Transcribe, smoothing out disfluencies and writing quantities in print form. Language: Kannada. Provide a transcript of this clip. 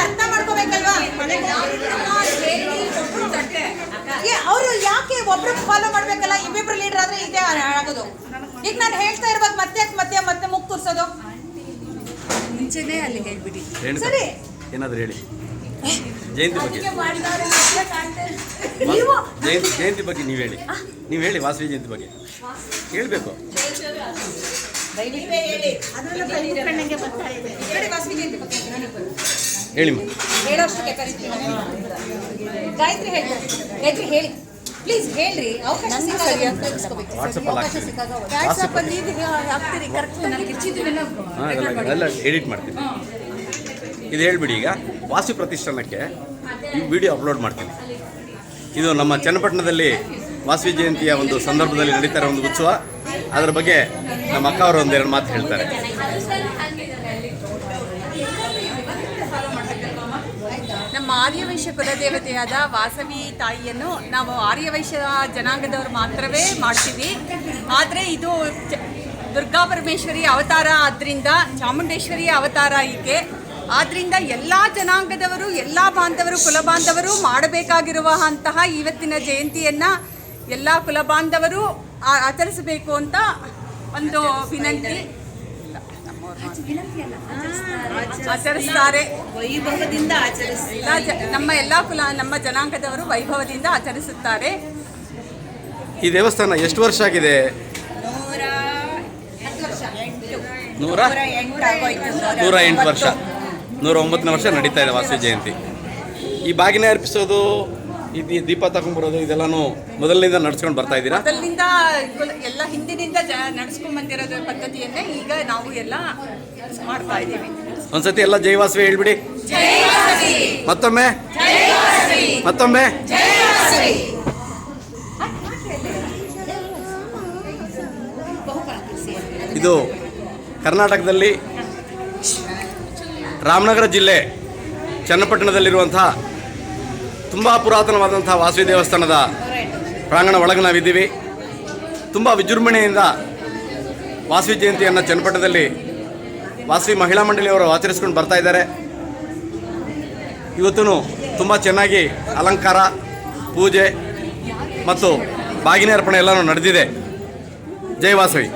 ಅರ್ಥ ಮಾಡ್ಕೋಬೇಕಲ್ವಾ? ಅವರು ಯಾಕೆ ಒಬ್ರು ಫಾಲೋ ಮಾಡ್ಬೇಕಲ್ಲ? ಇಬ್ಬಿಬ್ರು ಲೀಡರ್ ಆದ್ರೆ ಇದೇ ಆಗೋದು. ಈಗ ನಾನು ಹೇಳ್ತಾ ಇರ್ಬೋದು ಮತ್ತೆ ಮುಗ್ ತೋರ್ಸೋದು. ಮುಂಚೆನೆ ಅಲ್ಲಿ ಹೇಳ್ಬಿಡಿ. ಸರಿ, ಏನಾದ್ರು ಹೇಳಿ. ಜಯಂತಿ ಬಗ್ಗೆ ಜಯಂತಿ ಬಗ್ಗೆ ನೀವು ಹೇಳಿ ವಾಸವಿ ಜಯಂತಿ ಬಗ್ಗೆ ಹೇಳ್ಬೇಕು. ಹೇಳಿ ಹೇಳೋಷ್ಟಕ್ಕೆ ಗಾಯತ್ರಿ ಹೇಳ್ತಾರೆ. ಗಾಯತ್ರಿ ಹೇಳಿ ಪ್ಲೀಸ್, ಹೇಳ್ರಿ. ಅವಕಾಶ ಎಲ್ಲ ಎಡಿಟ್ ಮಾಡ್ತೀನಿ. ಇದು ಹೇಳ್ಬಿಡಿ. ಈಗ ವಾಸವಿ ಪ್ರತಿಷ್ಠಾನಕ್ಕೆ ಈ ವಿಡಿಯೋ ಅಪ್ಲೋಡ್ ಮಾಡ್ತೀನಿ. ಇದು ನಮ್ಮ ಚನ್ನಪಟ್ಟಣದಲ್ಲಿ ವಾಸವಿ ಜಯಂತಿಯ ಒಂದು ಸಂದರ್ಭದಲ್ಲಿ ನಡೀತಾ ಇರೋ ಒಂದು ಉತ್ಸವ. ಅದರ ಬಗ್ಗೆ ನಮ್ಮ ಅಕ್ಕ ಅವರು ಒಂದೆರಡು ಮಾತು ಹೇಳ್ತಾರೆ. ನಮ್ಮ ಆರ್ಯವೈಶ್ಯ ಕುಲದೇವತೆಯಾದ ವಾಸವಿ ತಾಯಿಯನ್ನು ನಾವು ಆರ್ಯವೈಶ್ಯ ಜನಾಂಗದವರು ಮಾತ್ರವೇ ಮಾಡ್ತೀವಿ. ಆದರೆ ಇದು ದುರ್ಗಾ ಪರಮೇಶ್ವರಿ ಅವತಾರ ಆದ್ದರಿಂದ, ಚಾಮುಂಡೇಶ್ವರಿ ಅವತಾರ ಈಕೆ. ಆದ್ದರಿಂದ ಎಲ್ಲ ಜನಾಂಗದವರು, ಎಲ್ಲ ಬಾಂಧವರು, ಕುಲಬಾಂಧವರು ಮಾಡಬೇಕಾಗಿರುವಂತಹ ಇವತ್ತಿನ ಜಯಂತಿಯನ್ನು ಎಲ್ಲ ಕುಲಬಾಂಧವರು ಆಚರಿಸಬೇಕು ಅಂತ ಒಂದು ವಿನಂತಿ. ಆಚರಿಸ್ತಾರೆ, ವೈಭವದಿಂದ ಆಚರಿಸ್ತಾರೆ. ನಮ್ಮ ಜನಾಂಗದವರು ವೈಭವದಿಂದ ಆಚರಿಸುತ್ತಾರೆ. ಈ ದೇವಸ್ಥಾನ ಎಷ್ಟು ವರ್ಷ ಆಗಿದೆ? 108 ವರ್ಷ. 109ನೇ ವರ್ಷ ನಡೀತಾ ಇದೆ ವಾಸವಿ ಜಯಂತಿ. ಈ ಬಾಗಿನ ಅರ್ಪಿಸೋದು, ಈ ದೀಪ ತಗೊಂಡ್ಬರೋದು, ಇದೆಲ್ಲಾನು ಮೊದಲಿನಿಂದ ನಡ್ಸ್ಕೊಂಡು ಬರ್ತಾ ಇದ್ದೀರಾ? ಮೊದಲಿನಿಂದ ಎಲ್ಲ ಹಿಂದಿನಿಂದ ನಡ್ಸ್ಕೊಂಡ್ ಬಂದಿರೋದ್ರ ಪದ್ಧತಿಯನ್ನೇ ಈಗ ನಾವು ಎಲ್ಲ ಮಾಡ್ತಾ ಇದ್ದೀವಿ. ಒಂದ್ಸತಿ ಎಲ್ಲ ಜೈ ವಾಸವಿ ಹೇಳ್ಬಿಡಿ. ಮತ್ತೊಮ್ಮೆ. ಇದು ಕರ್ನಾಟಕದಲ್ಲಿ ರಾಮನಗರ ಜಿಲ್ಲೆ ಚನ್ನಪಟ್ಟಣದಲ್ಲಿರುವಂತಹ ತುಂಬ ಪುರಾತನವಾದಂತಹ ವಾಸವಿ ದೇವಸ್ಥಾನದ ಪ್ರಾಂಗಣ ಒಳಗೆ ನಾವಿದ್ದೀವಿ. ತುಂಬ ವಿಜೃಂಭಣೆಯಿಂದ ವಾಸವಿ ಜಯಂತಿಯನ್ನು ಚನ್ನಪಟ್ಟಣದಲ್ಲಿ ವಾಸವಿ ಮಹಿಳಾ ಮಂಡಳಿಯವರು ಆಚರಿಸ್ಕೊಂಡು ಬರ್ತಾ ಇದ್ದಾರೆ. ಇವತ್ತೂ ತುಂಬ ಚೆನ್ನಾಗಿ ಅಲಂಕಾರ, ಪೂಜೆ ಮತ್ತು ಬಾಗಿನ ಅರ್ಪಣೆ ಎಲ್ಲನೂ ನಡೆದಿದೆ. ಜೈ ವಾಸವಿ.